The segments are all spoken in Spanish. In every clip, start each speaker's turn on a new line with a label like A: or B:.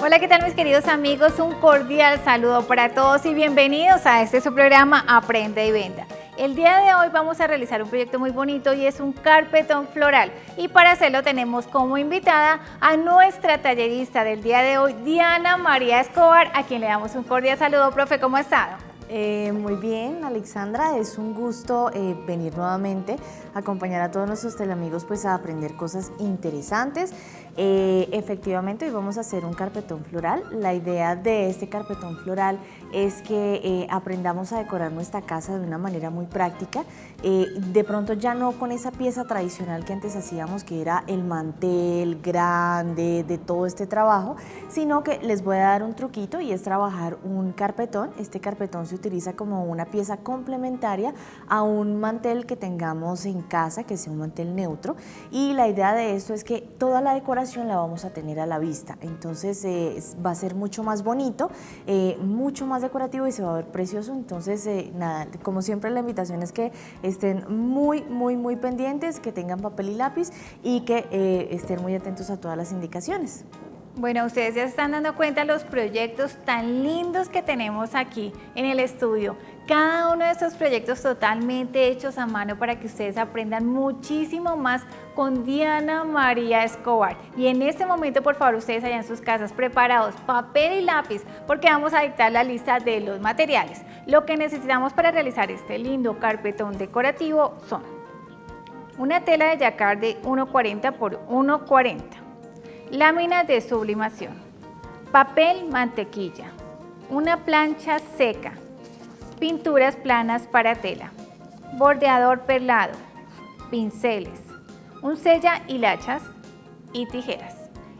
A: Hola, ¿qué tal mis queridos amigos? Un cordial saludo para todos y bienvenidos a este su programa Aprende y Venda. El día de hoy vamos a realizar un proyecto muy bonito y es un carpetón floral. Y para hacerlo tenemos como invitada a nuestra tallerista del día de hoy, Diana María Escobar, a quien le damos un cordial saludo. Profe, ¿cómo ha estado?
B: Muy bien, Alexandra, es un gusto venir nuevamente a acompañar a todos nuestros teleamigos pues a aprender cosas interesantes. Efectivamente, hoy vamos a hacer un carpetón floral. La idea de este carpetón floral es que aprendamos a decorar nuestra casa de una manera muy práctica. De pronto ya no con esa pieza tradicional que antes hacíamos, que era el mantel grande de todo este trabajo, sino que les voy a dar un truquito y es trabajar un carpetón. Este carpetón se utiliza como una pieza complementaria a un mantel que tengamos en casa, que sea un mantel neutro, y la idea de esto es que toda la decoración la vamos a tener a la vista, entonces va a ser mucho más bonito, mucho más decorativo y se va a ver precioso. Entonces nada, como siempre la invitación es que estén muy pendientes, que tengan papel y lápiz y que estén muy atentos a todas las indicaciones.
A: Bueno, ustedes ya se están dando cuenta de los proyectos tan lindos que tenemos aquí en el estudio. Cada uno de estos proyectos totalmente hechos a mano para que ustedes aprendan muchísimo más con Diana María Escobar. Y en este momento, por favor, ustedes allá en sus casas preparados papel y lápiz, porque vamos a dictar la lista de los materiales. Lo que necesitamos para realizar este lindo carpetón decorativo son una tela de jacquard de 1,40 por 1,40. Láminas de sublimación, papel mantequilla, una plancha seca, pinturas planas para tela, bordeador perlado, pinceles, un sella hilachas y tijeras.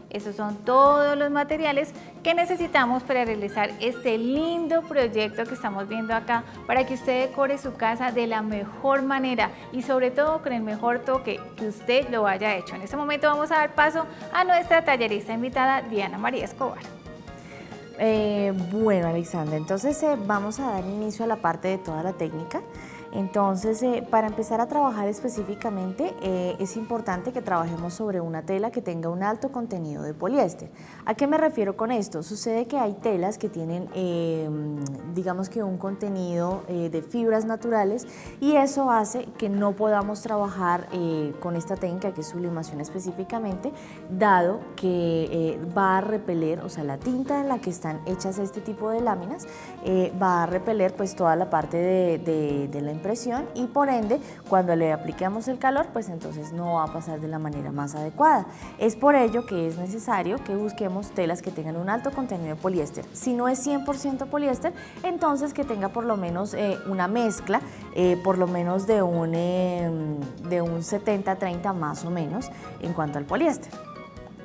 A: Esos son todos los materiales que necesitamos para realizar este lindo proyecto que estamos viendo acá, para que usted decore su casa de la mejor manera y sobre todo con el mejor toque que usted lo haya hecho. En este momento vamos a dar paso a nuestra tallerista invitada, Diana María Escobar.
B: Bueno, Alexandra, entonces vamos a dar inicio a la parte de toda la técnica. Entonces, para empezar a trabajar específicamente, es importante que trabajemos sobre una tela que tenga un alto contenido de poliéster. ¿A qué me refiero con esto? Sucede que hay telas que tienen, digamos que un contenido de fibras naturales, y eso hace que no podamos trabajar con esta técnica que es sublimación específicamente, dado que va a repeler, o sea, la tinta en la que están hechas este tipo de láminas va a repeler pues toda la parte de la impresión, y por ende cuando le apliquemos el calor pues entonces no va a pasar de la manera más adecuada. Es por ello que es necesario que busquemos telas que tengan un alto contenido de poliéster. Si no es 100% poliéster, entonces que tenga por lo menos una mezcla, por lo menos de un 70-30 más o menos en cuanto al poliéster.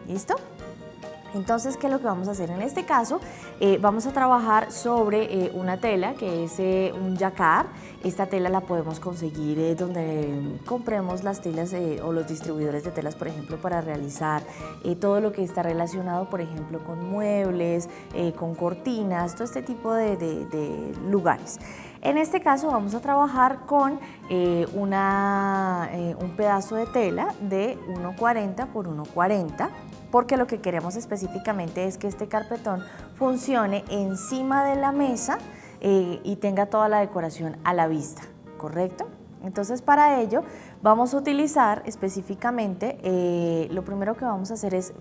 B: ¿Listo? Entonces, ¿qué es lo que vamos a hacer? En este caso, vamos a trabajar sobre una tela que es un jacquard. Esta tela la podemos conseguir donde compremos las telas o los distribuidores de telas, por ejemplo, para realizar todo lo que está relacionado, por ejemplo, con muebles, con cortinas, todo este tipo de lugares. En este caso vamos a trabajar con un pedazo de tela de 1,40 por 1,40, porque lo que queremos específicamente es que este carpetón funcione encima de la mesa y tenga toda la decoración a la vista, ¿correcto? Entonces, para ello vamos a utilizar específicamente, lo primero que vamos a hacer es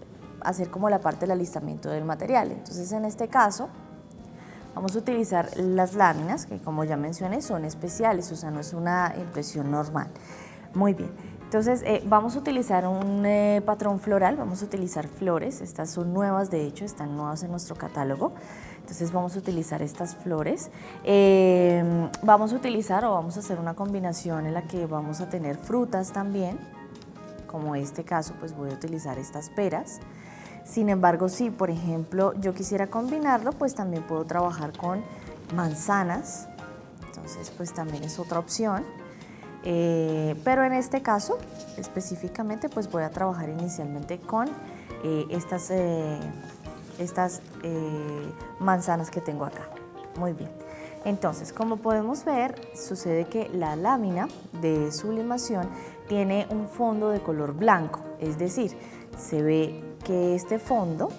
B: hacer como la parte del alistamiento del material. Entonces, en este caso vamos a utilizar las láminas, que como ya mencioné son especiales, o sea, no es una impresión normal. Muy bien, entonces vamos a utilizar un patrón floral, vamos a utilizar flores. Estas son nuevas, de hecho, están nuevas en nuestro catálogo. Entonces vamos a utilizar estas flores. Vamos a utilizar o vamos a hacer una combinación en la que vamos a tener frutas también, como este caso, pues voy a utilizar estas peras. Sin embargo, si por ejemplo yo quisiera combinarlo, pues también puedo trabajar con manzanas, entonces pues también es otra opción. Pero en este caso específicamente pues voy a trabajar inicialmente con estas manzanas que tengo acá. Muy bien. Entonces, como podemos ver, sucede que la lámina de sublimación tiene un fondo de color blanco, es decir, se ve que este fondo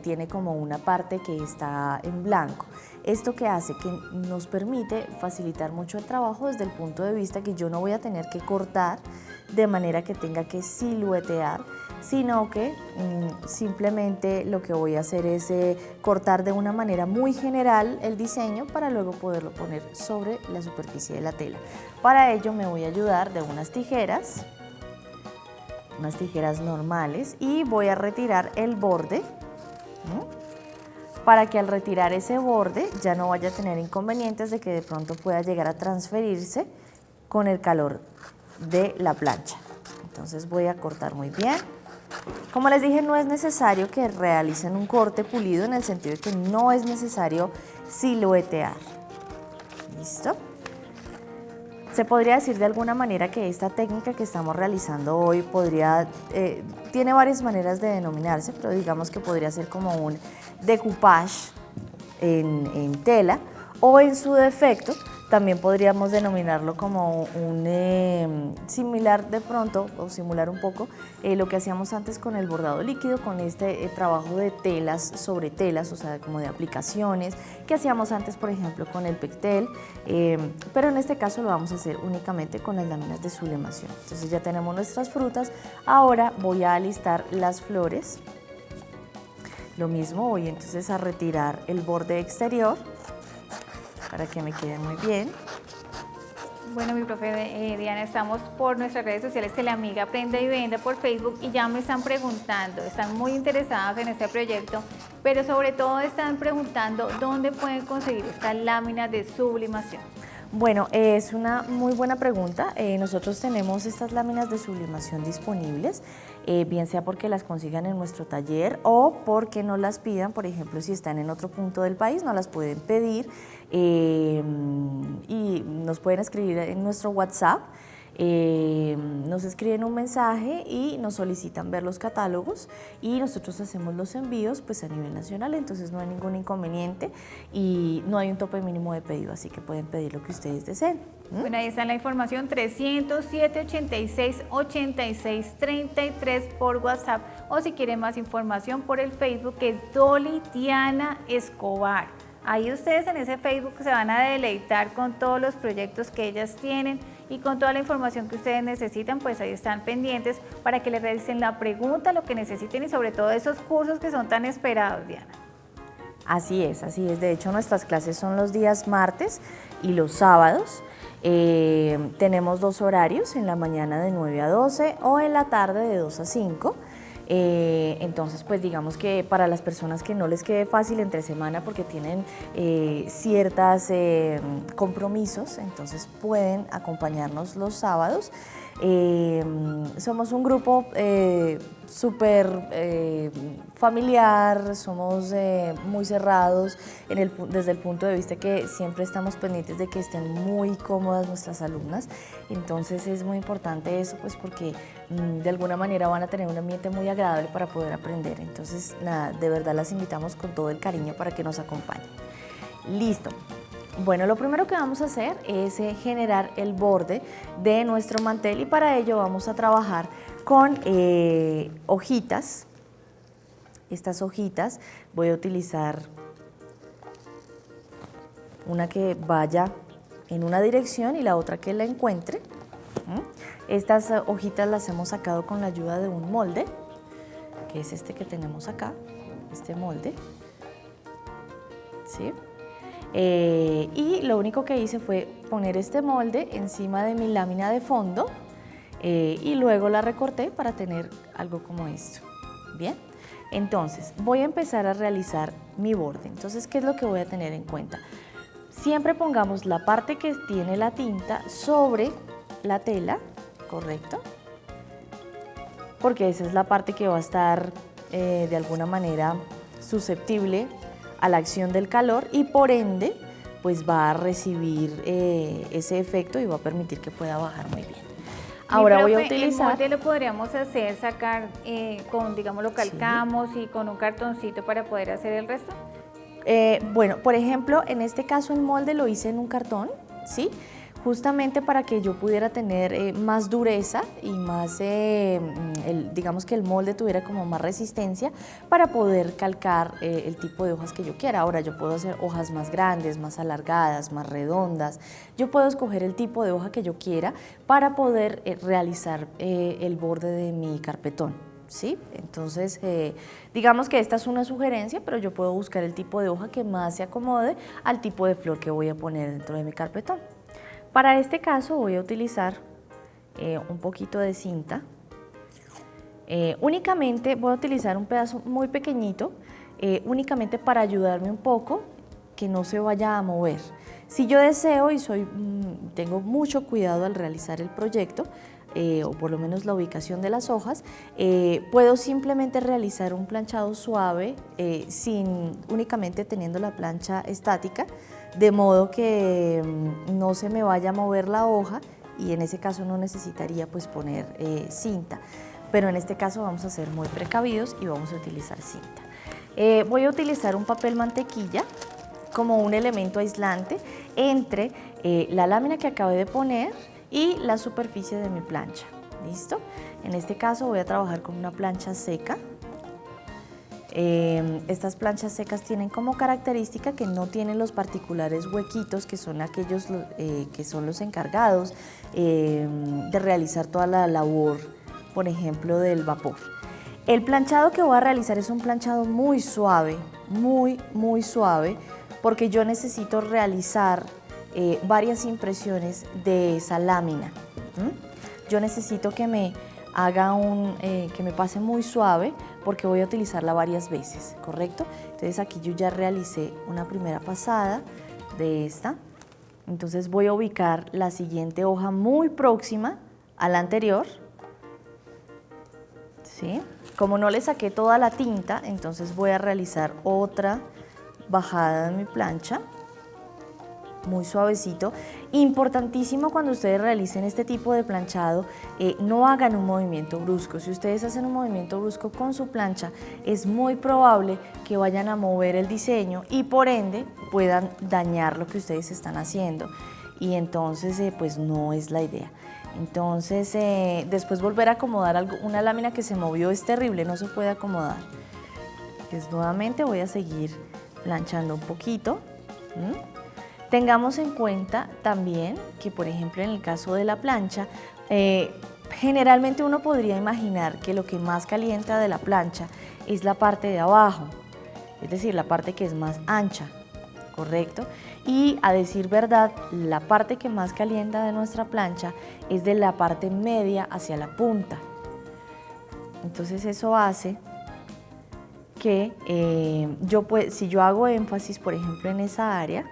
B: tiene como una parte que está en blanco. Esto que hace que nos permite facilitar mucho el trabajo desde el punto de vista que yo no voy a tener que cortar de manera que tenga que siluetear, sino que simplemente lo que voy a hacer es cortar de una manera muy general el diseño para luego poderlo poner sobre la superficie de la tela. Para ello me voy a ayudar de unas tijeras normales, y voy a retirar el borde, para que al retirar ese borde ya no vaya a tener inconvenientes de que de pronto pueda llegar a transferirse con el calor de la plancha. Entonces voy a cortar muy bien. Como les dije, no es necesario que realicen un corte pulido, en el sentido de que no es necesario siluetear. ¿Listo? Se podría decir de alguna manera que esta técnica que estamos realizando hoy tiene varias maneras de denominarse, pero digamos que podría ser como un decoupage en tela, o en su defecto también podríamos denominarlo como un similar de pronto, o simular un poco lo que hacíamos antes con el bordado líquido, con este trabajo de telas sobre telas, o sea, como de aplicaciones, que hacíamos antes, por ejemplo, con el pectel, pero en este caso lo vamos a hacer únicamente con las láminas de sublimación. Entonces ya tenemos nuestras frutas. Ahora voy a alistar las flores. Lo mismo, voy entonces a retirar el borde exterior para que me quede muy bien.
A: Bueno, mi profe Diana, estamos por nuestras redes sociales Teleamiga Aprenda y Venda por Facebook, y ya me están preguntando, están muy interesadas en este proyecto, pero sobre todo están preguntando dónde pueden conseguir estas láminas de sublimación.
B: Bueno, es una muy buena pregunta. Nosotros tenemos estas láminas de sublimación disponibles, bien sea porque las consigan en nuestro taller o porque nos las pidan. Por ejemplo, si están en otro punto del país, nos las pueden pedir y nos pueden escribir en nuestro WhatsApp. Nos escriben un mensaje y nos solicitan ver los catálogos, y nosotros hacemos los envíos pues a nivel nacional, entonces no hay ningún inconveniente y no hay un tope mínimo de pedido, así que pueden pedir lo que ustedes deseen.
A: Bueno, ahí está la información, 307-86-86-33 por WhatsApp, o si quieren más información por el Facebook, que es Dolly Diana Escobar. Ahí ustedes en ese Facebook se van a deleitar con todos los proyectos que ellas tienen y con toda la información que ustedes necesitan, pues ahí están pendientes para que les realicen la pregunta, lo que necesiten, y sobre todo esos cursos que son tan esperados, Diana.
B: Así es, así es. De hecho, nuestras clases son los días martes y los sábados. Tenemos 2 horarios, en la mañana de 9 a 12 o en la tarde de 2 a 5. Entonces, pues digamos que para las personas que no les quede fácil entre semana porque tienen ciertos compromisos, entonces pueden acompañarnos los sábados. Somos un grupo súper familiar, somos muy cerrados desde el punto de vista que siempre estamos pendientes de que estén muy cómodas nuestras alumnas. Entonces es muy importante eso, pues porque de alguna manera van a tener un ambiente muy agradable para poder aprender. Entonces, nada, de verdad las invitamos con todo el cariño para que nos acompañen. Listo. Bueno, lo primero que vamos a hacer es generar el borde de nuestro mantel, y para ello vamos a trabajar con hojitas. Estas hojitas voy a utilizar una que vaya en una dirección y la otra que la encuentre. Estas hojitas las hemos sacado con la ayuda de un molde, que es este que tenemos acá, este molde, ¿sí? Y lo único que hice fue poner este molde encima de mi lámina de fondo y luego la recorté para tener algo como esto. Bien, entonces voy a empezar a realizar mi borde. Entonces, ¿qué es lo que voy a tener en cuenta? Siempre pongamos la parte que tiene la tinta sobre la tela, ¿correcto? Porque esa es la parte que va a estar de alguna manera susceptible a la acción del calor, y por ende pues va a recibir ese efecto y va a permitir que pueda bajar muy bien. Ahora voy a utilizar...
A: El molde lo podríamos hacer, sacar digamos, lo calcamos, sí, y con un cartoncito para poder hacer el resto.
B: Bueno, por ejemplo, en este caso el molde lo hice en un cartón, ¿sí? justamente para que yo pudiera tener más dureza y más, digamos que el molde tuviera como más resistencia para poder calcar el tipo de hojas que yo quiera. Ahora yo puedo hacer hojas más grandes, más alargadas, más redondas. Yo puedo escoger el tipo de hoja que yo quiera para poder realizar el borde de mi carpetón. ¿Sí? Entonces, digamos que esta es una sugerencia, pero yo puedo buscar el tipo de hoja que más se acomode al tipo de flor que voy a poner dentro de mi carpetón. Para este caso voy a utilizar un poquito de cinta. Únicamente voy a utilizar un pedazo muy pequeñito, únicamente para ayudarme un poco, que no se vaya a mover. Si yo deseo y tengo mucho cuidado al realizar el proyecto, o por lo menos la ubicación de las hojas, puedo simplemente realizar un planchado suave, únicamente teniendo la plancha estática, de modo que no se me vaya a mover la hoja, y en ese caso no necesitaría pues poner cinta, pero en este caso vamos a ser muy precavidos y vamos a utilizar cinta. Voy a utilizar un papel mantequilla como un elemento aislante entre la lámina que acabé de poner y la superficie de mi plancha. ¿Listo? En este caso voy a trabajar con una plancha seca. Estas planchas secas tienen como característica que no tienen los particulares huequitos que son aquellos que son los encargados de realizar toda la labor, por ejemplo, del vapor. El planchado que voy a realizar es un planchado muy suave, muy suave, porque yo necesito realizar varias impresiones de esa lámina. Yo necesito que me haga que me pase muy suave, porque voy a utilizarla varias veces, ¿correcto? Entonces aquí yo ya realicé una primera pasada de esta, entonces voy a ubicar la siguiente hoja muy próxima a la anterior, ¿sí? Como no le saqué toda la tinta, entonces voy a realizar otra bajada de mi plancha, muy suavecito. Importantísimo cuando ustedes realicen este tipo de planchado, no hagan un movimiento brusco. Si ustedes hacen un movimiento brusco con su plancha, es muy probable que vayan a mover el diseño y por ende puedan dañar lo que ustedes están haciendo, y entonces pues no es la idea. Entonces después volver a acomodar una lámina que se movió es terrible, no se puede acomodar. Entonces nuevamente voy a seguir planchando un poquito. Tengamos en cuenta también que, por ejemplo, en el caso de la plancha, generalmente uno podría imaginar que lo que más calienta de la plancha es la parte de abajo, es decir, la parte que es más ancha, ¿correcto? Y a decir verdad, la parte que más calienta de nuestra plancha es de la parte media hacia la punta. Entonces eso hace que si yo hago énfasis, por ejemplo, en esa área,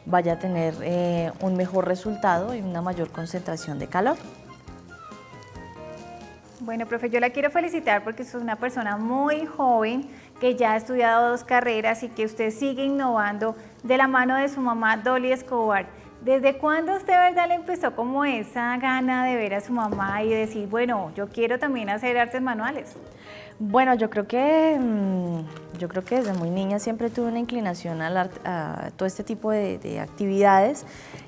B: vaya a tener un mejor resultado y una mayor concentración de calor.
A: Bueno, profe, yo la quiero felicitar porque es una persona muy joven que ya ha estudiado 2 carreras y que usted sigue innovando de la mano de su mamá, Dolly Escobar. ¿Desde cuándo usted, verdad, le empezó como esa gana de ver a su mamá y decir, bueno, yo quiero también hacer artes manuales?
B: Bueno, yo creo que desde muy niña siempre tuve una inclinación a todo este tipo de actividades,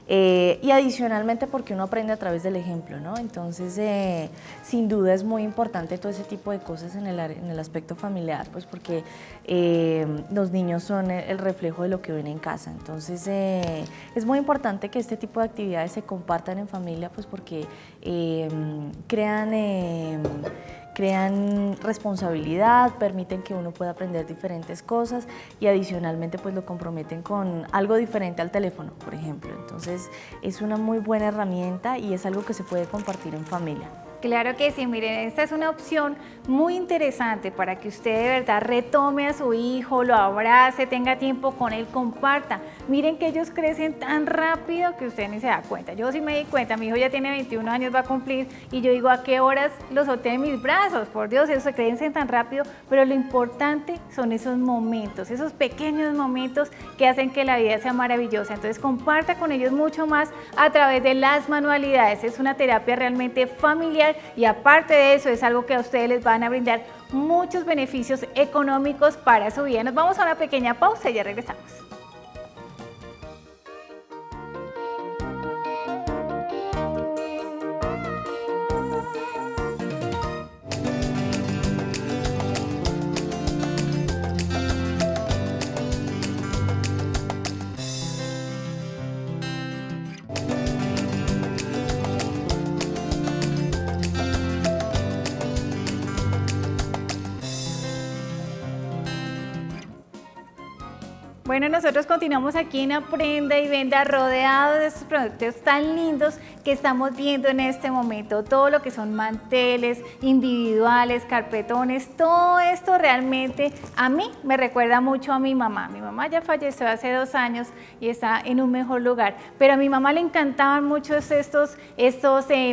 B: y adicionalmente porque uno aprende a través del ejemplo, ¿no? Entonces, sin duda es muy importante todo ese tipo de cosas en el aspecto familiar, pues porque los niños son el reflejo de lo que ven en casa. Entonces, es muy importante que este tipo de actividades se compartan en familia, pues porque crean responsabilidad, permiten que uno pueda aprender diferentes cosas y adicionalmente pues lo comprometen con algo diferente al teléfono, por ejemplo. Entonces es una muy buena herramienta y es algo que se puede compartir en familia.
A: Claro que sí, miren, esta es una opción muy interesante para que usted de verdad retome a su hijo, lo abrace, tenga tiempo con él, comparta. Miren que ellos crecen tan rápido que usted ni se da cuenta. Yo sí me di cuenta, mi hijo ya tiene 21 años, va a cumplir, y yo digo, ¿a qué horas los solté en mis brazos? Por Dios, ellos se crecen tan rápido, pero lo importante son esos momentos, esos pequeños momentos que hacen que la vida sea maravillosa. Entonces comparta con ellos mucho más a través de las manualidades. Es una terapia realmente familiar y aparte de eso es algo que a ustedes les van a brindar muchos beneficios económicos para su vida. Nos vamos a una pequeña pausa y ya regresamos. Bueno, nosotros continuamos aquí en Aprenda y Venda rodeados de estos productos tan lindos que estamos viendo en este momento. Todo lo que son manteles individuales, carpetones, todo esto realmente a mí me recuerda mucho a mi mamá. Mi mamá ya falleció hace 2 años y está en un mejor lugar, pero a mi mamá le encantaban mucho estos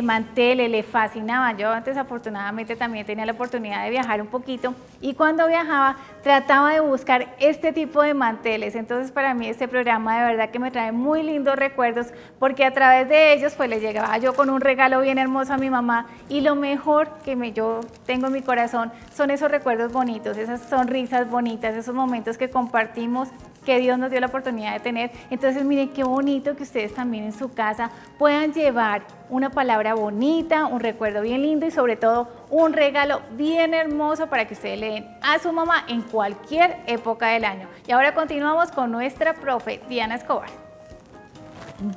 A: manteles, le fascinaban. Yo antes afortunadamente también tenía la oportunidad de viajar un poquito y cuando viajaba trataba de buscar este tipo de manteles. Entonces para mí este programa de verdad que me trae muy lindos recuerdos porque a través de ellos pues le llegaba yo con un regalo bien hermoso a mi mamá y lo mejor que yo tengo en mi corazón son esos recuerdos bonitos, esas sonrisas bonitas, esos momentos que compartimos que Dios nos dio la oportunidad de tener. Entonces miren qué bonito que ustedes también en su casa puedan llevar una palabra bonita, un recuerdo bien lindo y sobre todo un regalo bien hermoso para que ustedes le den a su mamá en cualquier época del año. Y ahora continuamos con nuestra profe Diana Escobar.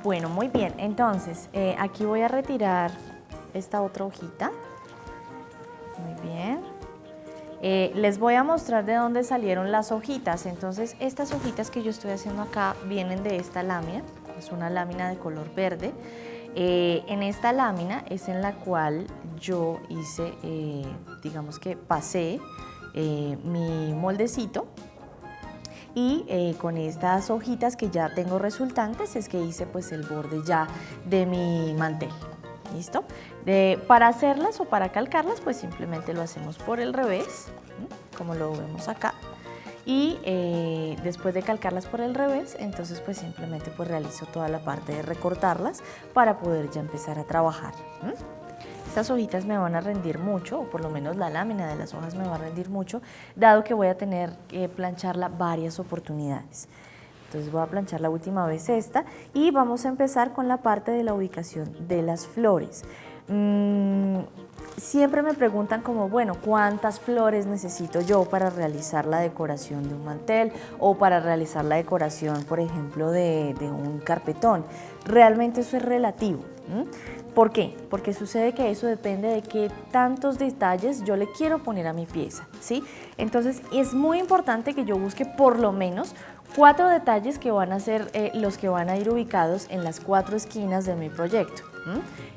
B: Bueno, muy bien, entonces aquí voy a retirar esta otra hojita. Muy bien. Les voy a mostrar de dónde salieron las hojitas. Entonces estas hojitas que yo estoy haciendo acá vienen de esta lámina, es una lámina de color verde. En esta lámina es en la cual yo hice, digamos que pasé mi moldecito y con estas hojitas que ya tengo resultantes es que hice pues el borde ya de mi mantel. ¿Listo? Para hacerlas o para calcarlas pues simplemente lo hacemos por el revés, como lo vemos acá. Y después de calcarlas por el revés, entonces pues simplemente pues realizo toda la parte de recortarlas para poder ya empezar a trabajar. Estas hojitas me van a rendir mucho, o por lo menos la lámina de las hojas me va a rendir mucho, dado que voy a tener que plancharla varias oportunidades. Entonces voy a planchar la última vez esta y vamos a empezar con la parte de la ubicación de las flores. Siempre me preguntan como, bueno, ¿cuántas flores necesito yo para realizar la decoración de un mantel o para realizar la decoración, por ejemplo, de un carpetón? Realmente eso es relativo. ¿Por qué? Porque sucede que eso depende de qué tantos detalles yo le quiero poner a mi pieza, ¿sí? Entonces es muy importante que yo busque por lo menos 4 detalles que van a ser los que van a ir ubicados en las 4 esquinas de mi proyecto.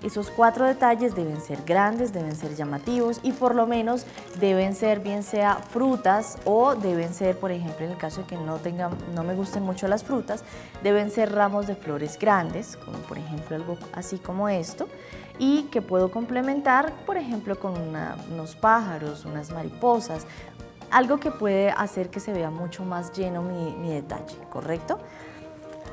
B: Esos 4 detalles deben ser grandes, deben ser llamativos y por lo menos deben ser bien sea frutas o deben ser, por ejemplo, en el caso de que no me gusten mucho las frutas, deben ser ramos de flores grandes, como por ejemplo algo así como esto, y que puedo complementar, por ejemplo, con unos pájaros, unas mariposas, algo que puede hacer que se vea mucho más lleno mi detalle, ¿correcto?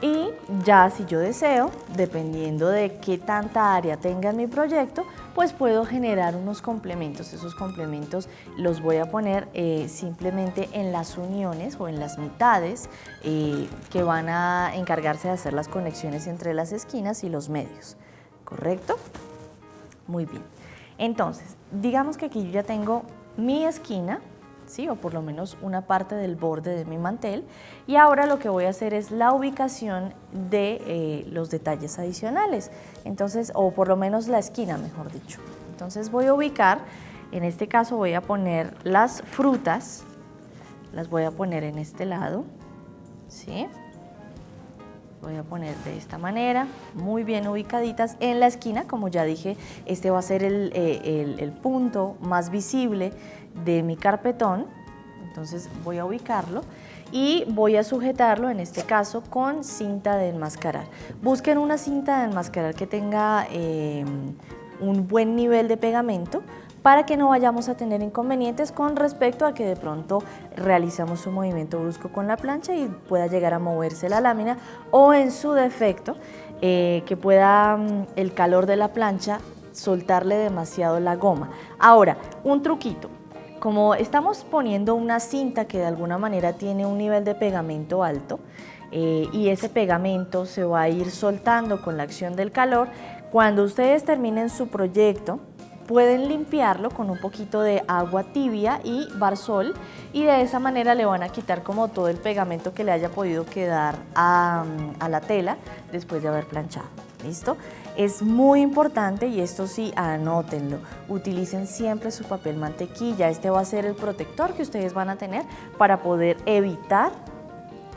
B: Y ya si yo deseo, dependiendo de qué tanta área tenga en mi proyecto, pues puedo generar unos complementos. Esos complementos los voy a poner simplemente en las uniones o en las mitades que van a encargarse de hacer las conexiones entre las esquinas y los medios, ¿correcto? Muy bien. Entonces, digamos que aquí yo ya tengo mi esquina, ¿sí? O por lo menos una parte del borde de mi mantel y ahora lo que voy a hacer es la ubicación de los detalles adicionales, entonces, o por lo menos la esquina, mejor dicho. Entonces voy a ubicar, en este caso voy a poner las frutas, las voy a poner en este lado, ¿sí? Voy a poner de esta manera, muy bien ubicaditas en la esquina, como ya dije, este va a ser el punto más visible de mi carpetón, entonces voy a ubicarlo y voy a sujetarlo en este caso con cinta de enmascarar. Busquen una cinta de enmascarar que tenga un buen nivel de pegamento para que no vayamos a tener inconvenientes con respecto a que de pronto realizamos un movimiento brusco con la plancha y pueda llegar a moverse la lámina o en su defecto que pueda el calor de la plancha soltarle demasiado la goma. Ahora, un truquito. Como estamos poniendo una cinta que de alguna manera tiene un nivel de pegamento alto y ese pegamento se va a ir soltando con la acción del calor, cuando ustedes terminen su proyecto pueden limpiarlo con un poquito de agua tibia y barsol y de esa manera le van a quitar como todo el pegamento que le haya podido quedar a la tela después de haber planchado. ¿Listo? Es muy importante y esto sí, anótenlo, utilicen siempre su papel mantequilla, este va a ser el protector que ustedes van a tener para poder evitar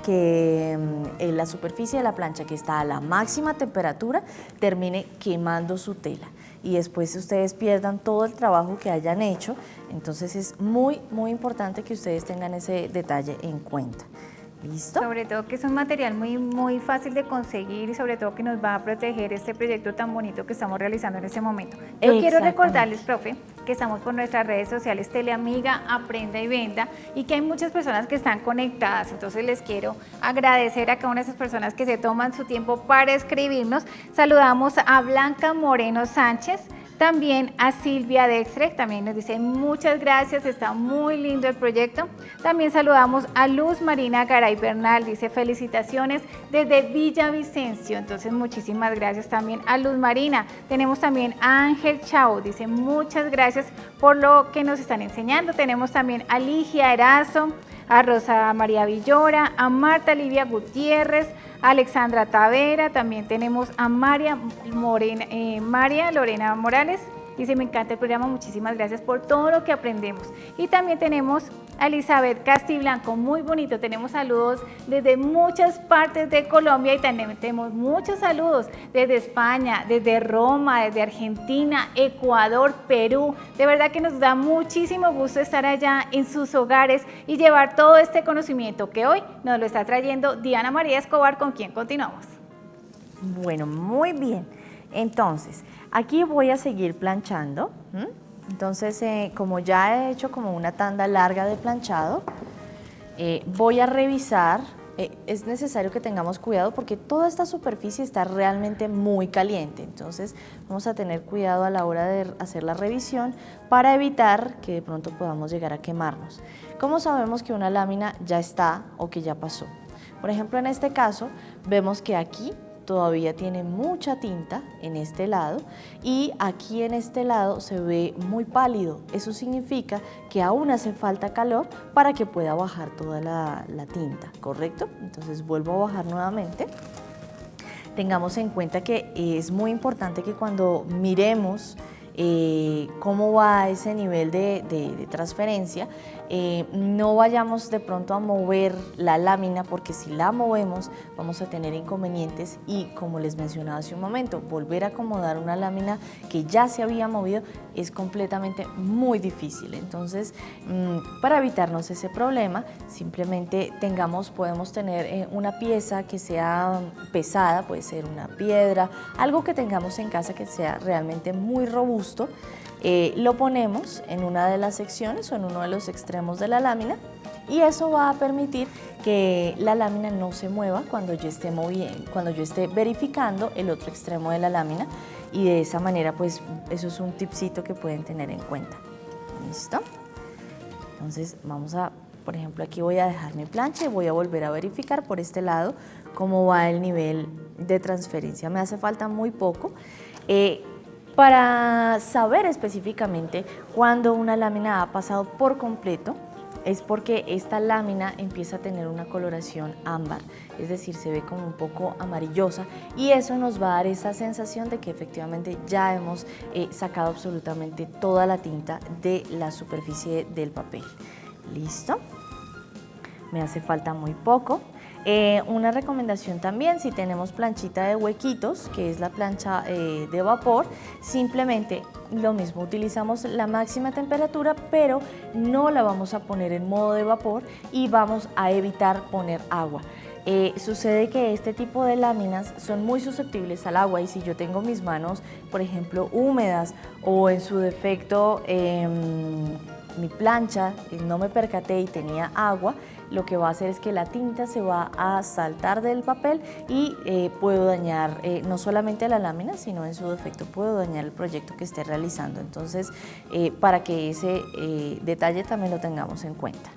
B: que la superficie de la plancha que está a la máxima temperatura termine quemando su tela y después ustedes pierdan todo el trabajo que hayan hecho. Entonces es muy importante que ustedes tengan ese detalle en cuenta. ¿Listo?
A: Sobre todo que es un material muy fácil de conseguir y sobre todo que nos va a proteger este proyecto tan bonito que estamos realizando en este momento. Yo quiero recordarles, profe, que estamos por nuestras redes sociales Teleamiga, Aprenda y Venda, y que hay muchas personas que están conectadas. Entonces les quiero agradecer a cada una de esas personas que se toman su tiempo para escribirnos. Saludamos a Blanca Moreno Sánchez, también a Silvia Dextre, también nos dice muchas gracias, está muy lindo el proyecto. También saludamos a Luz Marina Garay Bernal, dice felicitaciones desde Villavicencio. Entonces muchísimas gracias también a Luz Marina. Tenemos también a Ángel Chao, dice muchas gracias por lo que nos están enseñando. Tenemos también a Ligia Erazo, a Rosa María Villora, a Marta Livia Gutiérrez, a Alexandra Tavera, también tenemos a María Lorena Morales, dice me encanta el programa, muchísimas gracias por todo lo que aprendemos. Y también tenemos a Elizabeth Castiblanco, muy bonito, tenemos saludos desde muchas partes de Colombia y también tenemos muchos saludos desde España, desde Roma, desde Argentina, Ecuador, Perú. De verdad que nos da muchísimo gusto estar allá en sus hogares y llevar todo este conocimiento que hoy nos lo está trayendo Diana María Escobar, con quien continuamos.
B: Bueno, muy bien. Entonces, aquí voy a seguir planchando. Entonces, como ya he hecho como una tanda larga de planchado, voy a revisar. Es necesario que tengamos cuidado porque toda esta superficie está realmente muy caliente. Entonces, vamos a tener cuidado a la hora de hacer la revisión para evitar que de pronto podamos llegar a quemarnos. ¿Cómo sabemos que una lámina ya está o que ya pasó? Por ejemplo, en este caso, vemos que aquí todavía tiene mucha tinta en este lado y aquí en este lado se ve muy pálido. Eso significa que aún hace falta calor para que pueda bajar toda la tinta, ¿correcto? Entonces vuelvo a bajar nuevamente. Tengamos en cuenta que es muy importante que cuando miremos cómo va ese nivel de transferencia, no vayamos de pronto a mover la lámina, porque si la movemos vamos a tener inconvenientes y, como les mencionaba hace un momento, volver a acomodar una lámina que ya se había movido es completamente muy difícil. Entonces, para evitarnos ese problema, simplemente podemos tener una pieza que sea pesada, puede ser una piedra, algo que tengamos en casa que sea realmente muy robusto. Lo ponemos en una de las secciones o en uno de los extremos de la lámina y eso va a permitir que la lámina no se mueva cuando yo esté verificando el otro extremo de la lámina, y de esa manera pues eso es un tipcito que pueden tener en cuenta. ¿Listo? Entonces por ejemplo, aquí voy a dejar mi plancha y voy a volver a verificar por este lado cómo va el nivel de transferencia. Me hace falta muy poco. Para saber específicamente cuándo una lámina ha pasado por completo, es porque esta lámina empieza a tener una coloración ámbar, es decir, se ve como un poco amarillosa, y eso nos va a dar esa sensación de que efectivamente ya hemos sacado absolutamente toda la tinta de la superficie del papel. ¿Listo? Me hace falta muy poco. Una recomendación también, si tenemos planchita de huequitos, que es la plancha de vapor, simplemente lo mismo, utilizamos la máxima temperatura, pero no la vamos a poner en modo de vapor y vamos a evitar poner agua. Sucede que este tipo de láminas son muy susceptibles al agua, y si yo tengo mis manos, por ejemplo, húmedas, o en su defecto mi plancha no me percaté y tenía agua, lo que va a hacer es que la tinta se va a saltar del papel y puedo dañar no solamente la lámina, sino en su defecto puedo dañar el proyecto que esté realizando. Entonces, para que ese detalle también lo tengamos en cuenta.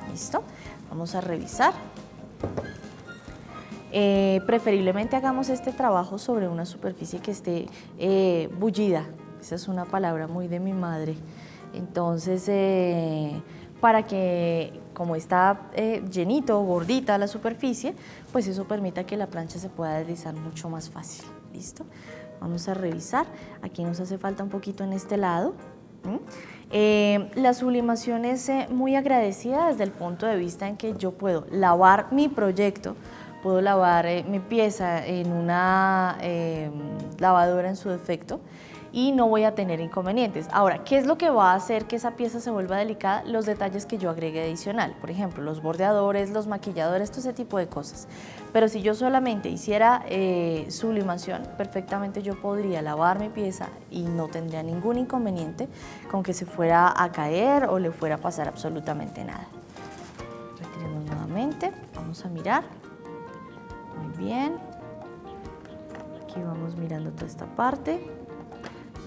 B: ¿Listo? Vamos a revisar. Preferiblemente hagamos este trabajo sobre una superficie que esté bullida. Esa es una palabra muy de mi madre. Entonces, para que, como está llenito o gordita la superficie, pues eso permita que la plancha se pueda deslizar mucho más fácil. ¿Listo? Vamos a revisar. Aquí nos hace falta un poquito en este lado. La sublimación es muy agradecida desde el punto de vista en que yo puedo lavar mi proyecto, puedo lavar mi pieza en una lavadora en su defecto y no voy a tener inconvenientes. Ahora, ¿qué es lo que va a hacer que esa pieza se vuelva delicada? Los detalles que yo agregue adicional, por ejemplo, los bordeadores, los maquilladores, todo ese tipo de cosas. Pero si yo solamente hiciera sublimación, perfectamente yo podría lavar mi pieza y no tendría ningún inconveniente con que se fuera a caer o le fuera a pasar absolutamente nada. Retiremos nuevamente, vamos a mirar. Muy bien. Aquí vamos mirando toda esta parte.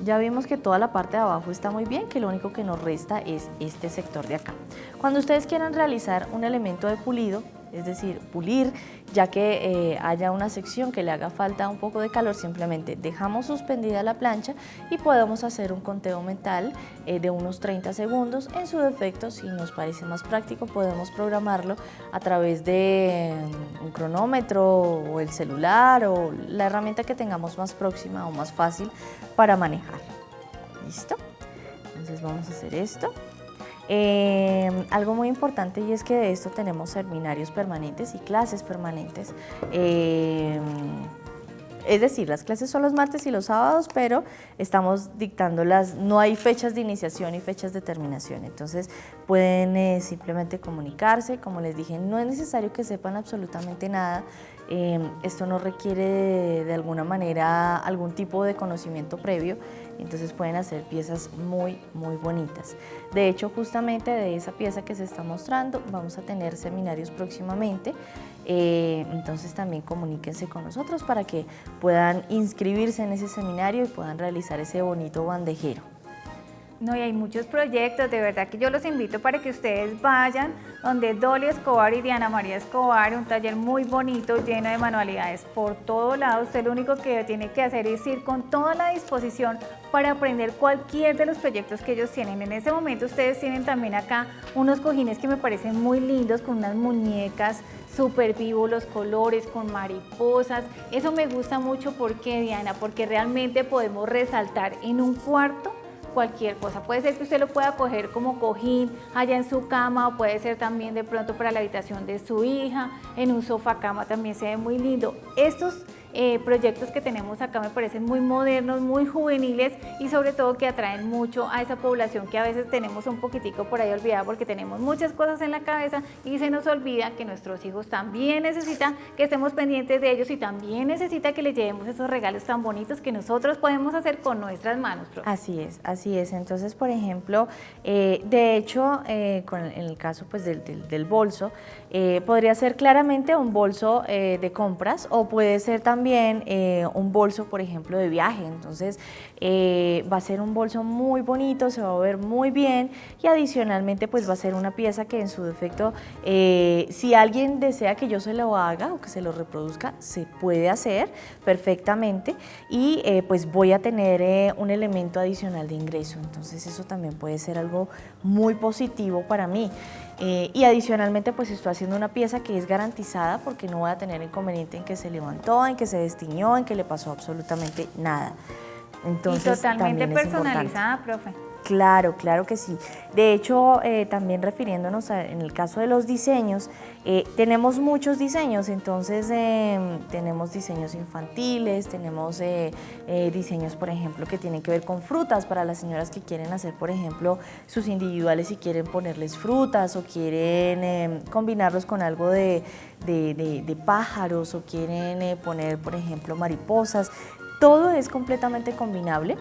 B: Ya vimos que toda la parte de abajo está muy bien, que lo único que nos resta es este sector de acá. Cuando ustedes quieran realizar un elemento de pulido, es decir, pulir, ya que haya una sección que le haga falta un poco de calor, simplemente dejamos suspendida la plancha y podemos hacer un conteo mental de unos 30 segundos. En su defecto, si nos parece más práctico, podemos programarlo a través de un cronómetro o el celular o la herramienta que tengamos más próxima o más fácil para manejar. ¿Listo? Entonces vamos a hacer esto. Algo muy importante, y es que de esto tenemos seminarios permanentes y clases permanentes. Es decir, las clases son los martes y los sábados, pero estamos dictándolas, no hay fechas de iniciación y fechas de terminación, entonces pueden simplemente comunicarse. Como les dije, no es necesario que sepan absolutamente nada. Esto no requiere de alguna manera algún tipo de conocimiento previo, entonces pueden hacer piezas muy bonitas. De hecho, justamente de esa pieza que se está mostrando vamos a tener seminarios próximamente, entonces también comuníquense con nosotros para que puedan inscribirse en ese seminario y puedan realizar ese bonito bandejero.
A: No, y hay muchos proyectos, de verdad que yo los invito para que ustedes vayan donde Dolly Escobar y Diana María Escobar, un taller muy bonito, lleno de manualidades por todo lado. Usted lo único que tiene que hacer es ir con toda la disposición para aprender cualquier de los proyectos que ellos tienen. En ese momento ustedes tienen también acá unos cojines que me parecen muy lindos, con unas muñecas súper vivos, los colores, con mariposas. Eso me gusta mucho. ¿Por qué, Diana? Porque realmente podemos resaltar en un cuarto cualquier cosa. Puede ser que usted lo pueda coger como cojín allá en su cama, o puede ser también de pronto para la habitación de su hija, en un sofá cama también se ve muy lindo. Estos proyectos que tenemos acá me parecen muy modernos, muy juveniles y sobre todo que atraen mucho a esa población que a veces tenemos un poquitico por ahí olvidada porque tenemos muchas cosas en la cabeza y se nos olvida que nuestros hijos también necesitan que estemos pendientes de ellos y también necesita que les llevemos esos regalos tan bonitos que nosotros podemos hacer con nuestras manos, profe.
B: Así es, así es. Entonces, por ejemplo, de hecho, en el caso pues, del bolso, podría ser claramente un bolso de compras o puede ser también un bolso, por ejemplo, de viaje. Entonces va a ser un bolso muy bonito, se va a ver muy bien y adicionalmente pues va a ser una pieza que en su defecto, si alguien desea que yo se lo haga o que se lo reproduzca, se puede hacer perfectamente y pues voy a tener un elemento adicional de ingreso. Entonces eso también puede ser algo muy positivo para mí. Y adicionalmente pues estoy haciendo una pieza que es garantizada porque no voy a tener inconveniente en que se levantó, en que se destiñó, en que le pasó absolutamente nada. Entonces,
A: y totalmente
B: también es
A: personalizada, profe.
B: Claro, claro que sí. De hecho, también refiriéndonos en el caso de los diseños, tenemos muchos diseños, entonces tenemos diseños infantiles, tenemos diseños, por ejemplo, que tienen que ver con frutas para las señoras que quieren hacer, por ejemplo, sus individuales y quieren ponerles frutas o quieren combinarlos con algo de pájaros o quieren poner, por ejemplo, mariposas. Todo es completamente combinable.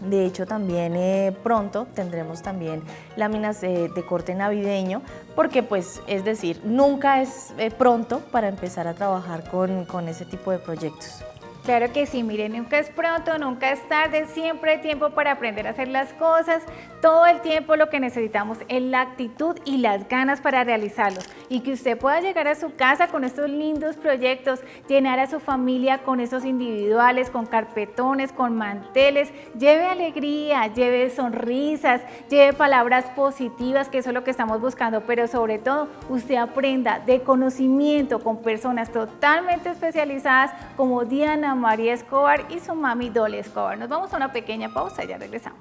B: De hecho, también pronto tendremos también láminas de corte navideño, porque pues, es decir, nunca es pronto para empezar a trabajar con ese tipo de proyectos.
A: Claro que sí, miren, nunca es pronto, nunca es tarde, siempre hay tiempo para aprender a hacer las cosas. Todo el tiempo lo que necesitamos es la actitud y las ganas para realizarlos. Y que usted pueda llegar a su casa con estos lindos proyectos, llenar a su familia con esos individuales, con carpetones, con manteles. Lleve alegría, lleve sonrisas, lleve palabras positivas, que eso es lo que estamos buscando. Pero sobre todo, usted aprenda de conocimiento con personas totalmente especializadas como Diana María Escobar y su mami Dolly Escobar. Nos vamos a una pequeña pausa y ya regresamos.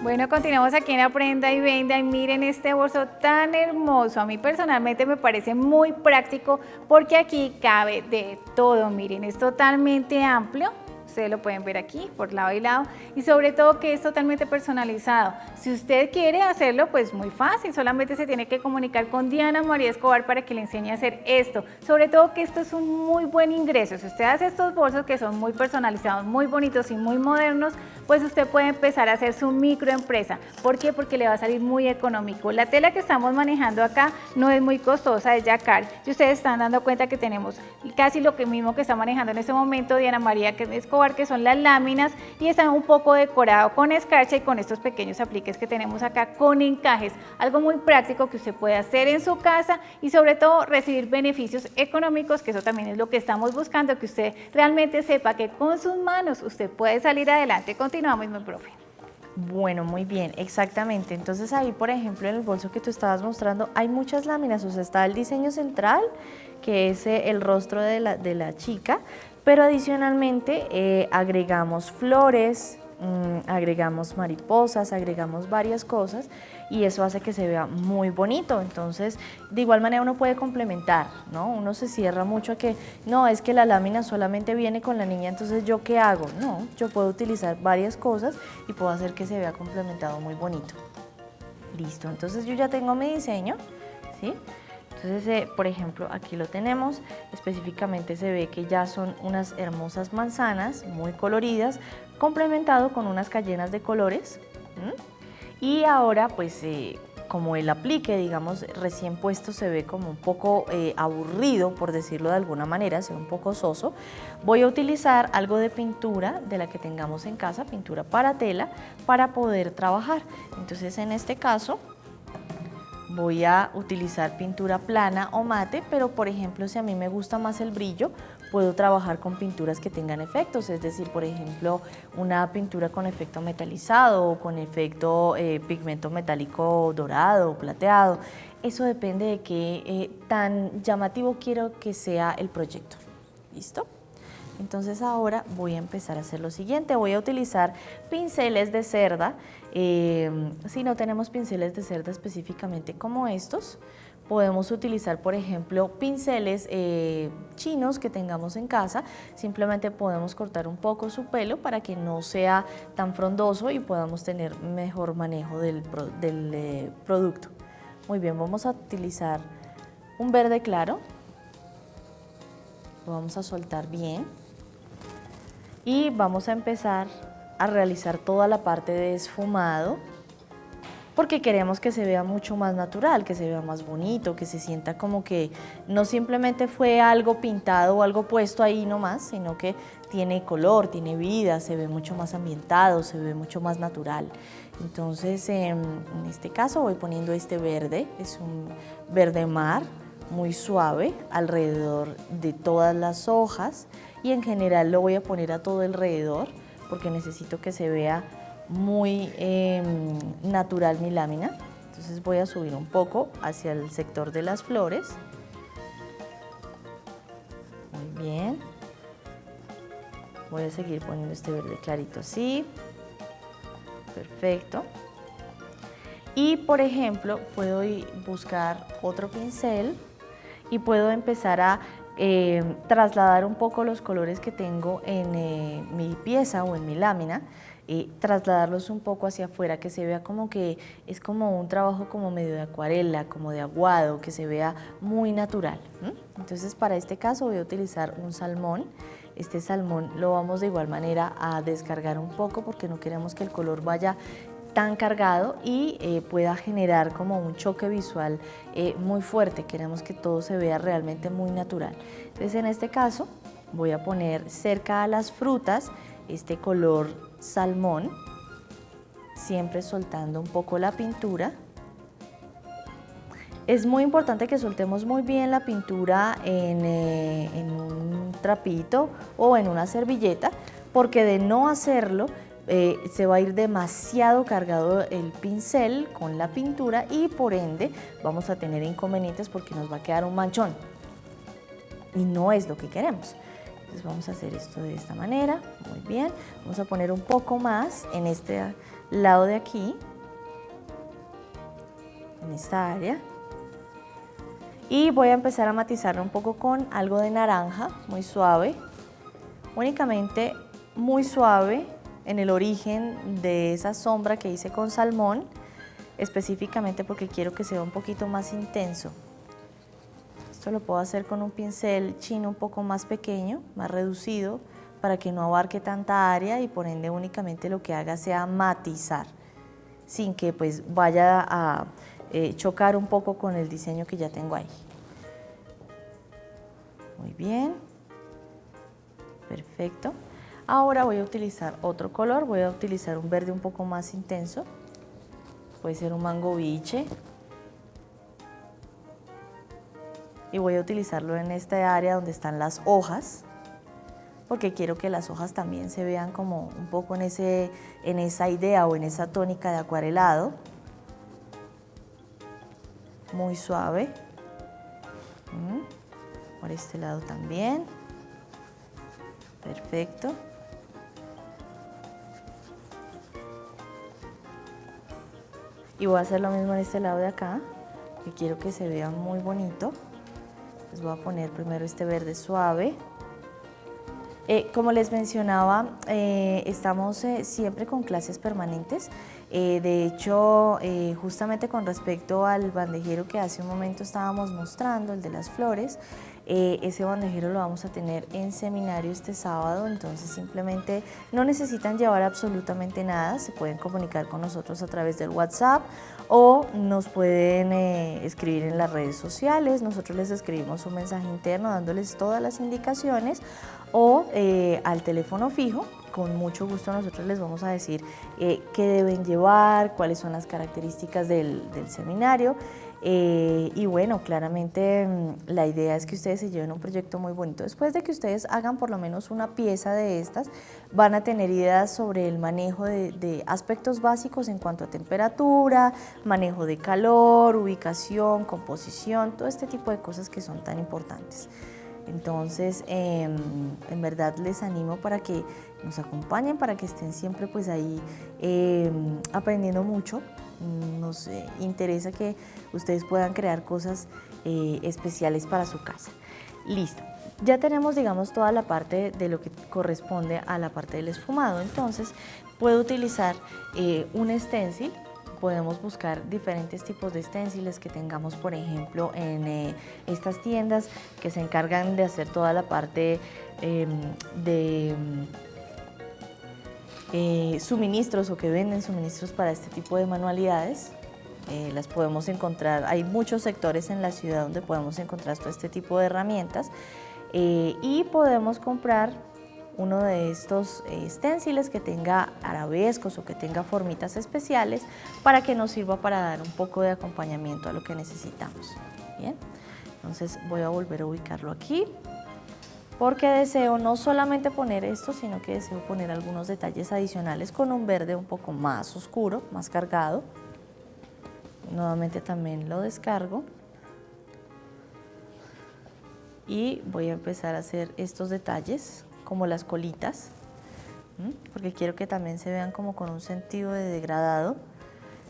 A: Bueno, continuamos aquí en Aprenda y Venda y miren este bolso tan hermoso. A mí personalmente me parece muy práctico porque aquí cabe de todo. Miren, es totalmente amplio. Ustedes lo pueden ver aquí por lado y lado y sobre todo que es totalmente personalizado. Si usted quiere hacerlo, pues muy fácil, solamente se tiene que comunicar con Diana María Escobar para que le enseñe a hacer esto. Sobre todo que esto es un muy buen ingreso. Si usted hace estos bolsos que son muy personalizados, muy bonitos y muy modernos, pues usted puede empezar a hacer su microempresa. ¿Por qué? Porque le va a salir muy económico. La tela que estamos manejando acá no es muy costosa, es Jacquard. Y ustedes están dando cuenta que tenemos casi lo mismo que está manejando en este momento Diana María Escobar, que son las láminas, y están un poco decorado con escarcha y con estos pequeños apliques que tenemos acá con encajes. Algo muy práctico que usted puede hacer en su casa y sobre todo recibir beneficios económicos, que eso también es lo que estamos buscando, que usted realmente sepa que con sus manos usted puede salir adelante. Continuamos, mi profe.
B: Bueno, muy bien, exactamente. Entonces ahí, por ejemplo, en el bolso que tú estabas mostrando, hay muchas láminas. O sea, está el diseño central, que es el rostro de la chica, pero adicionalmente agregamos flores, agregamos mariposas, agregamos varias cosas y eso hace que se vea muy bonito. Entonces, de igual manera uno puede complementar, ¿no? Uno se cierra mucho a que, no, es que la lámina solamente viene con la niña, entonces ¿yo qué hago? No, yo puedo utilizar varias cosas y puedo hacer que se vea complementado muy bonito. Listo, entonces yo ya tengo mi diseño, ¿sí? Entonces, por ejemplo, aquí lo tenemos, específicamente se ve que ya son unas hermosas manzanas muy coloridas, complementado con unas cayenas de colores. Y ahora, pues, como el aplique, digamos, recién puesto se ve como un poco aburrido, por decirlo de alguna manera, se ve un poco soso, voy a utilizar algo de pintura de la que tengamos en casa, pintura para tela, para poder trabajar. Entonces, en este caso, voy a utilizar pintura plana o mate, pero por ejemplo, si a mí me gusta más el brillo, puedo trabajar con pinturas que tengan efectos, es decir, por ejemplo, una pintura con efecto metalizado o con efecto pigmento metálico dorado o plateado. Eso depende de qué tan llamativo quiero que sea el proyecto. ¿Listo? Entonces ahora voy a empezar a hacer lo siguiente, voy a utilizar pinceles de cerda. Si no tenemos pinceles de cerda específicamente como estos, podemos utilizar, por ejemplo, pinceles chinos que tengamos en casa. Simplemente podemos cortar un poco su pelo para que no sea tan frondoso y podamos tener mejor manejo del producto. Muy bien, vamos a utilizar un verde claro. Lo vamos a soltar bien. Y vamos a empezar a realizar toda la parte de esfumado porque queremos que se vea mucho más natural, que se vea más bonito, que se sienta como que no simplemente fue algo pintado o algo puesto ahí nomás, sino que tiene color, tiene vida, se ve mucho más ambientado, se ve mucho más natural. Entonces, en este caso voy poniendo este verde, es un verde mar, muy suave alrededor de todas las hojas y en general lo voy a poner a todo alrededor porque necesito que se vea muy natural mi lámina. Entonces voy a subir un poco hacia el sector de las flores. Muy bien. Voy a seguir poniendo este verde clarito así. Perfecto. Y por ejemplo, puedo buscar otro pincel y puedo empezar a trasladar un poco los colores que tengo en mi pieza o en mi lámina, trasladarlos un poco hacia afuera, que se vea como que es como un trabajo como medio de acuarela, como de aguado, que se vea muy natural. Entonces para este caso voy a utilizar un salmón. Este salmón lo vamos de igual manera a descargar un poco porque no queremos que el color vaya tan cargado y pueda generar como un choque visual muy fuerte. Queremos que todo se vea realmente muy natural. Entonces en este caso voy a poner cerca a las frutas este color salmón, siempre soltando un poco la pintura. Es muy importante que soltemos muy bien la pintura en un trapito o en una servilleta, porque de no hacerlo se va a ir demasiado cargado el pincel con la pintura y por ende vamos a tener inconvenientes porque nos va a quedar un manchón y no es lo que queremos. Entonces vamos a hacer esto de esta manera, muy bien. Vamos a poner un poco más en este lado de aquí, en esta área. Y voy a empezar a matizarlo un poco con algo de naranja, muy suave. Únicamente muy suave en el origen de esa sombra que hice con salmón, específicamente porque quiero que sea un poquito más intenso. Esto lo puedo hacer con un pincel chino un poco más pequeño, más reducido, para que no abarque tanta área y por ende únicamente lo que haga sea matizar, sin que pues vaya a chocar un poco con el diseño que ya tengo ahí. Muy bien, perfecto. Ahora voy a utilizar otro color, voy a utilizar un verde un poco más intenso, puede ser un mango biche. Y voy a utilizarlo en esta área donde están las hojas, porque quiero que las hojas también se vean como un poco en esa idea o en esa tónica de acuarelado. Muy suave. Por este lado también. Perfecto. Y voy a hacer lo mismo en este lado de acá, que quiero que se vea muy bonito. Les voy a poner primero este verde suave. Como les mencionaba, estamos siempre con clases permanentes. De hecho, justamente con respecto al bandejero que hace un momento estábamos mostrando, el de las flores, ese bandejero lo vamos a tener en seminario este sábado, entonces simplemente no necesitan llevar absolutamente nada, se pueden comunicar con nosotros a través del WhatsApp o nos pueden escribir en las redes sociales, nosotros les escribimos un mensaje interno dándoles todas las indicaciones o al teléfono fijo. Con mucho gusto nosotros les vamos a decir qué deben llevar, cuáles son las características del seminario y bueno, claramente la idea es que ustedes se lleven un proyecto muy bonito. Después de que ustedes hagan por lo menos una pieza de estas, van a tener ideas sobre el manejo de aspectos básicos en cuanto a temperatura, manejo de calor, ubicación, composición, todo este tipo de cosas que son tan importantes. Entonces, en verdad les animo para que nos acompañen, para que estén siempre pues ahí aprendiendo mucho. Nos interesa que ustedes puedan crear cosas especiales para su casa. Listo. Ya tenemos, digamos, toda la parte de lo que corresponde a la parte del esfumado. Entonces, puedo utilizar un stencil. Podemos buscar diferentes tipos de stenciles que tengamos, por ejemplo, en estas tiendas que se encargan de hacer toda la parte de suministros o que venden suministros para este tipo de manualidades. Las podemos encontrar, hay muchos sectores en la ciudad donde podemos encontrar todo este tipo de herramientas y podemos comprar uno de estos stenciles que tenga arabescos o que tenga formitas especiales para que nos sirva para dar un poco de acompañamiento a lo que necesitamos. Bien, entonces voy a volver a ubicarlo aquí porque deseo no solamente poner esto, sino que deseo poner algunos detalles adicionales con un verde un poco más oscuro, más cargado. Nuevamente también lo descargo y voy a empezar a hacer estos detalles como las colitas, porque quiero que también se vean como con un sentido de degradado.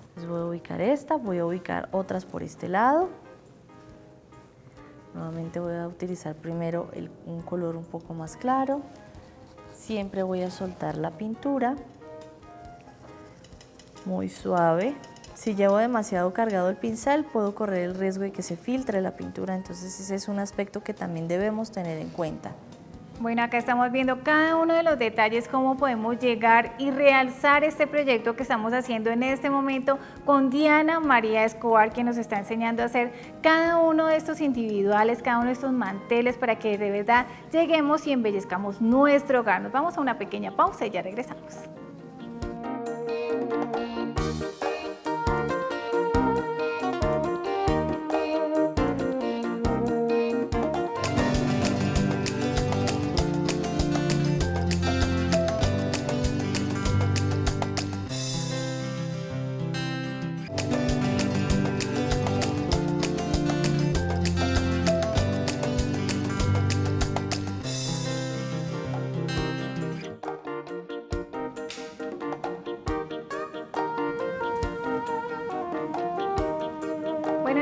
B: Entonces voy a ubicar esta, voy a ubicar otras por este lado. Nuevamente voy a utilizar primero un color un poco más claro. Siempre voy a soltar la pintura, muy suave. Si llevo demasiado cargado el pincel, puedo correr el riesgo de que se filtre la pintura, entonces ese es un aspecto que también debemos tener en cuenta.
A: Bueno, acá estamos viendo cada uno de los detalles, cómo podemos llegar y realzar este proyecto que estamos haciendo en este momento con Diana María Escobar, quien nos está enseñando a hacer cada uno de estos individuales, cada uno de estos manteles para que de verdad lleguemos y embellezcamos nuestro hogar. Nos vamos a una pequeña pausa y ya regresamos.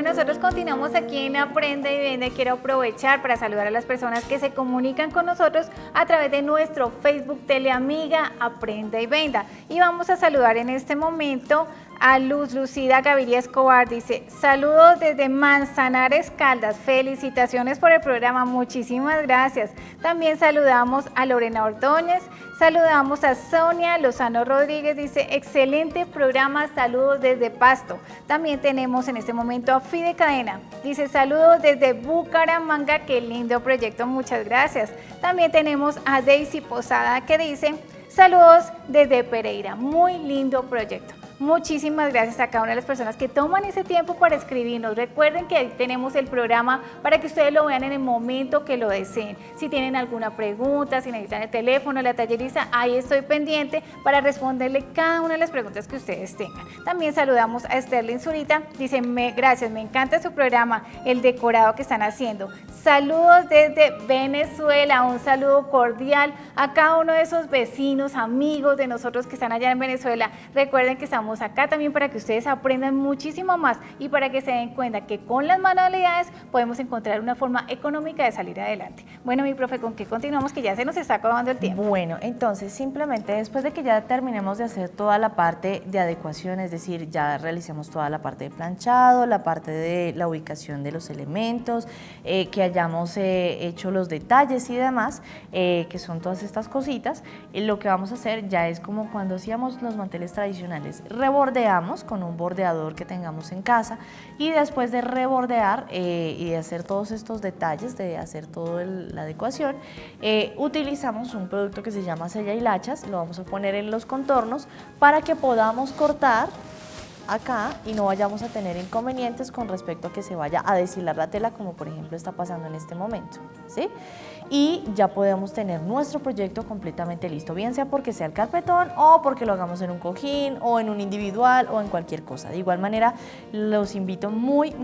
A: nosotros continuamos aquí en Aprende y Vende. Quiero aprovechar para saludar a las personas que se comunican con nosotros a través de nuestro Facebook Teleamiga Aprende y Venda. Y vamos a saludar en este momento a Lucida Gaviria Escobar. Dice, saludos desde Manzanares, Caldas, felicitaciones por el programa, muchísimas gracias. También saludamos a Lorena Ordóñez, saludamos a Sonia Lozano Rodríguez, dice, excelente programa, saludos desde Pasto. También tenemos en este momento a Fide Cadena, dice, saludos desde Bucaramanga, qué lindo proyecto, muchas gracias. También tenemos a Daisy Posada que dice, saludos desde Pereira, muy lindo proyecto. Muchísimas gracias a cada una de las personas que toman ese tiempo para escribirnos. Recuerden que ahí tenemos el programa para que ustedes lo vean en el momento que lo deseen. Si tienen alguna pregunta, si necesitan el teléfono, la talleriza, ahí estoy pendiente para responderle cada una de las preguntas que ustedes tengan. También saludamos a Sterling Zurita, dice, gracias, me encanta su programa, el decorado que están haciendo. Saludos desde Venezuela, un saludo cordial a cada uno de esos vecinos, amigos de nosotros que están allá en Venezuela. Recuerden que estamos acá también para que ustedes aprendan muchísimo más y para que se den cuenta que con las manualidades podemos encontrar una forma económica de salir adelante. Bueno, mi profe, ¿con qué continuamos? Que ya se nos está acabando el tiempo.
B: Bueno, entonces simplemente después de que ya terminemos de hacer toda la parte de adecuación, es decir, ya realicemos toda la parte de planchado, la parte de la ubicación de los elementos, que hayamos hecho los detalles y demás, que son todas estas cositas, lo que vamos a hacer ya es como cuando hacíamos los manteles tradicionales. Rebordeamos con un bordeador que tengamos en casa y después de rebordear y de hacer todos estos detalles, de hacer toda la adecuación, utilizamos un producto que se llama sella hilachas, lo vamos a poner en los contornos para que podamos cortar acá y no vayamos a tener inconvenientes con respecto a que se vaya a deshilar la tela, como por ejemplo está pasando en este momento, ¿sí? Y ya podemos tener nuestro proyecto completamente listo, bien sea porque sea el carpetón o porque lo hagamos en un cojín o en un individual o en cualquier cosa. De igual manera, los invito muy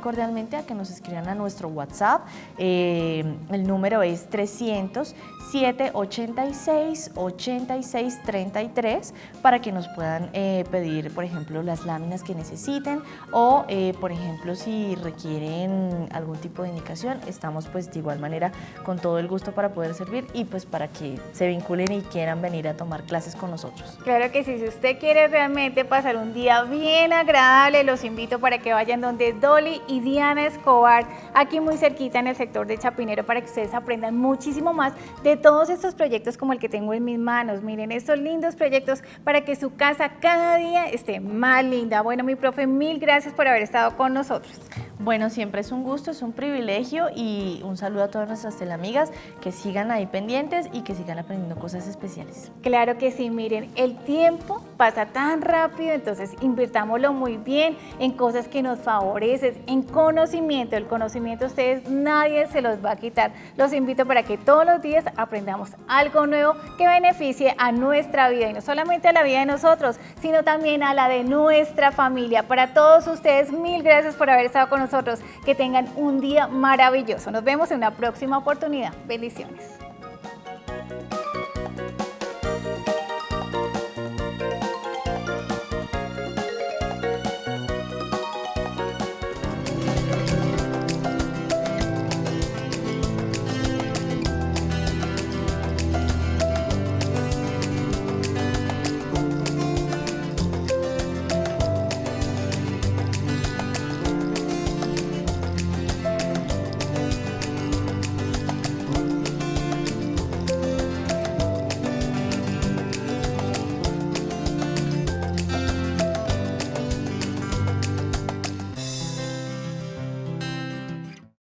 B: cordialmente a que nos escriban a nuestro WhatsApp. El número es 300-786-8633 para que nos puedan pedir, por ejemplo, las láminas que necesiten o, por ejemplo, si requieren algún tipo de indicación, estamos pues de igual manera con todo el gusto para poder servir y pues para que se vinculen y quieran venir a tomar clases con nosotros.
A: Claro que sí, si usted quiere realmente pasar un día bien agradable, los invito para que vayan donde Dolly y Diana Escobar, aquí muy cerquita en el sector de Chapinero, para que ustedes aprendan muchísimo más de todos estos proyectos como el que tengo en mis manos. Miren estos lindos proyectos para que su casa cada día esté más linda. Bueno, mi profe, mil gracias por haber estado con nosotros.
B: Bueno, siempre es un gusto, es un privilegio y un saludo a todas nuestras teleamigas, que sigan ahí pendientes y que sigan aprendiendo cosas especiales.
A: Claro que sí, miren, el tiempo pasa tan rápido, entonces invirtámoslo muy bien en cosas que nos favorecen, en conocimiento. El conocimiento a ustedes nadie se los va a quitar. Los invito para que todos los días aprendamos algo nuevo que beneficie a nuestra vida y no solamente a la vida de nosotros, sino también a la de nuestra familia. Para todos ustedes, mil gracias por haber estado con nosotros. Que tengan un día maravilloso. Nos vemos en una próxima oportunidad. Bendiciones.